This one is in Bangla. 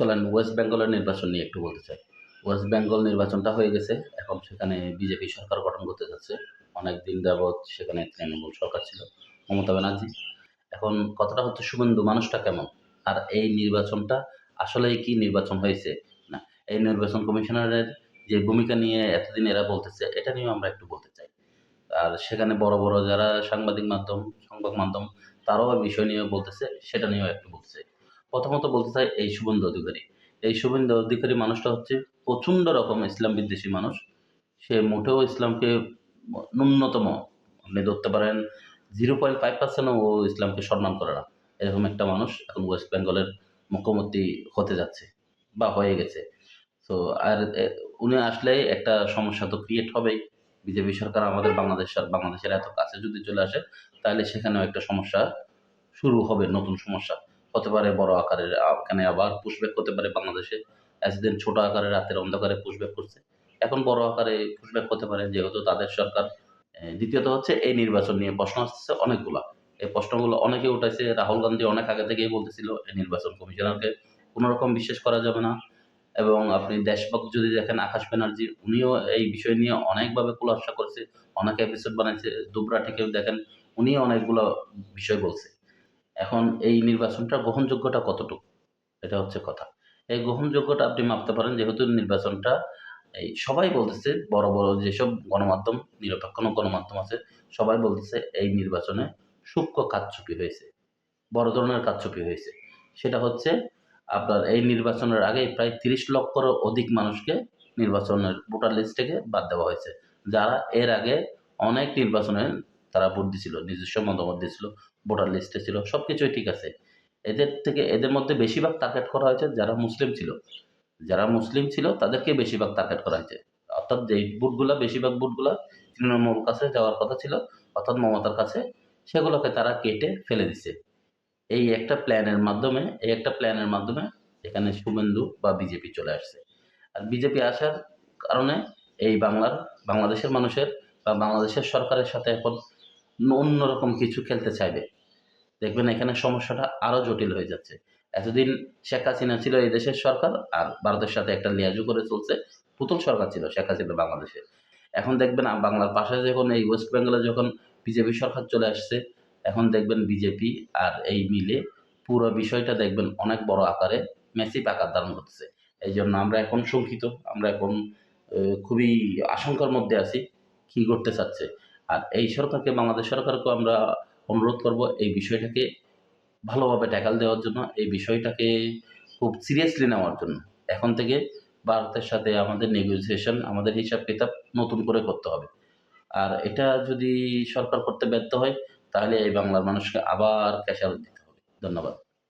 চলেন ওয়েস্ট বেঙ্গলের নির্বাচন নিয়ে একটু বলতে চাই। ওয়েস্ট বেঙ্গল নির্বাচনটা হয়ে গেছে। এখন সেখানে বিজেপি সরকার গঠন করতে যাচ্ছে। অনেকদিন যাবৎ সেখানে তৃণমূল সরকার ছিল, মমতা ব্যানার্জী। এখন কথাটা হচ্ছে শুভেন্দু মানুষটা কেমন? আর এই নির্বাচনটা আসলেই কি নির্বাচন হয়েছে? না, এই নির্বাচন কমিশনারের যে ভূমিকা নিয়ে এতদিন এরা বলতেছে, এটা নিয়েও আমরা একটু বলতে চাই। আর সেখানে বড়, বড় যারা সাংবাদিক মাধ্যম, সংবাদ মাধ্যম তারাও এই বিষয় নিয়ে বলতেছে, সেটা নিয়েও একটু বলতে চাই। প্রথমত বলতে চাই এই শুভেন্দু অধিকারী। এই শুভেন্দু অধিকারী মানুষটা হচ্ছে প্রচণ্ড রকম ইসলাম বিদ্বেষী মানুষ। সে মোটেও ইসলামকে ন্যূনতম আপনি ধরতে পারেন 0.5% ও ইসলামকে সম্মান করে না। এরকম একটা মানুষ এখন ওয়েস্ট বেঙ্গলের মুখ্যমন্ত্রী হতে যাচ্ছে বা হয়ে গেছে। তো আর উনি আসলেই একটা সমস্যা তো ক্রিয়েট হবেই। বিজেপি সরকার আমাদের বাংলাদেশের এত কাছে যদি চলে আসে, তাহলে সেখানেও একটা সমস্যা শুরু হবে, নতুন সমস্যা। হতে পারে বড় আকারের এখানে আবার পুশব্যাক হতে পারে বাংলাদেশে। এতদিন ছোট আকারে রাতের অন্ধকারে পুশব্যাক করছে। এখন বড় আকারে পুশব্যাক হতে পারে যেহেতু তাদের সরকার। দ্বিতীয়ত হচ্ছে এই নির্বাচন নিয়ে প্রশ্ন আসছে অনেকগুলা। এই প্রশ্নগুলো অনেকে উঠাইছে। রাহুল গান্ধী অনেক আগে থেকেই বলতেছিল এই নির্বাচন কমিশনারকে কোন রকম বিশ্বাস করা যাবে না। এবং আপনি দেশভক্ত যদি দেখেন আকাশ ব্যানার্জি উনিও এই বিষয় নিয়ে অনেকভাবে খোলাসা করছে, অনেক এপিসোড বানাইছে। দুবরাটিকেও দেখেন উনিও অনেকগুলো বিষয় বলছে। এখন এই নির্বাচনটা গ্রহণযোগ্যতা কতটুকু? এটা হচ্ছে কথা। এই গ্রহণযোগ্যতা আপনি মাপতে পারেন যেহেতু নির্বাচনটা এই সবাই বলতেছে বড়, বড় যেসব গণমাধ্যম, নিরপেক্ষ গণমাধ্যম আছে সবাই বলতেছে এই নির্বাচনে সূক্ষ্ম কারচুপি হয়েছে। বড় ধরনের কারচুপি হয়েছে। সেটা হচ্ছে আপনার এই নির্বাচনের আগে প্রায় ৩০ লক্ষেরও অধিক মানুষকে নির্বাচনের ভোটার লিস্ট থেকে বাদ দেওয়া হয়েছে। যারা এর আগে অনেক নির্বাচনে তারা ভোট দিছিল, নিজস্ব মতামত দিছিল, ভোটার লিস্টে ছিল, সবকিছুই ঠিক আছে। এদের মধ্যে বেশিরভাগ টার্গেট করা হয়েছে যারা মুসলিম ছিল। যারা মুসলিম ছিল তাদেরকে বেশিরভাগ টার্গেট করা হয়েছে। অর্থাৎ যেই ভোটগুলা বেশিরভাগ ভোটগুলা তৃণমূল কাছে যাওয়ার কথা ছিল, অর্থাৎ মমতার কাছে, সেগুলোকে তারা কেটে ফেলে দিছে। এই একটা প্ল্যানের মাধ্যমে এখানে শুভেন্দু বা বিজেপি চলে আসছে। আর বিজেপি আসার কারণে এই বাংলাদেশের মানুষের বা বাংলাদেশের সরকারের সাথে এখন অন্যরকম কিছু খেলতে চাইবে। দেখবেন এখানে সমস্যাটা আরো জটিল হয়ে যাচ্ছে। এতদিন শেখ হাসিনা ছিল এই দেশের সরকার আর ভারতের সাথে একটা লিয়াজু করে চলছে। পুতুল সরকার ছিল শেখ হাসিনা বাংলাদেশে। এখন দেখবেন বাংলার পাশে যখন এই ওয়েস্ট বেঙ্গলে যখন বিজেপি সরকার চলে আসছে, এখন দেখবেন বিজেপি আর এই মিলে পুরো বিষয়টা দেখবেন অনেক বড় আকারে ম্যাসিভ আকার ধারণ করতেছে। এইজন্য আমরা এখন শঙ্কিত। আমরা এখন খুবই আশঙ্কার মধ্যে আছি কি করতে চাচ্ছে। আর এই সরকারকে বাংলাদেশ সরকারকেও আমরা অনুরোধ করব এই বিষয়টাকে ভালোভাবে ট্যাকল দেওয়ার জন্য, এই বিষয়টাকে খুব সিরিয়াসলি নেওয়ার জন্য। এখন থেকে ভারতের সাথে আমাদের নেগোসিয়েশন, আমাদের হিসাব-কিতাব নতুন করে করতে হবে। আর এটা যদি সরকার করতে ব্যর্থ হয়, তাহলে এই বাংলার মানুষকে আবার খেসারত দিতে হবে। ধন্যবাদ।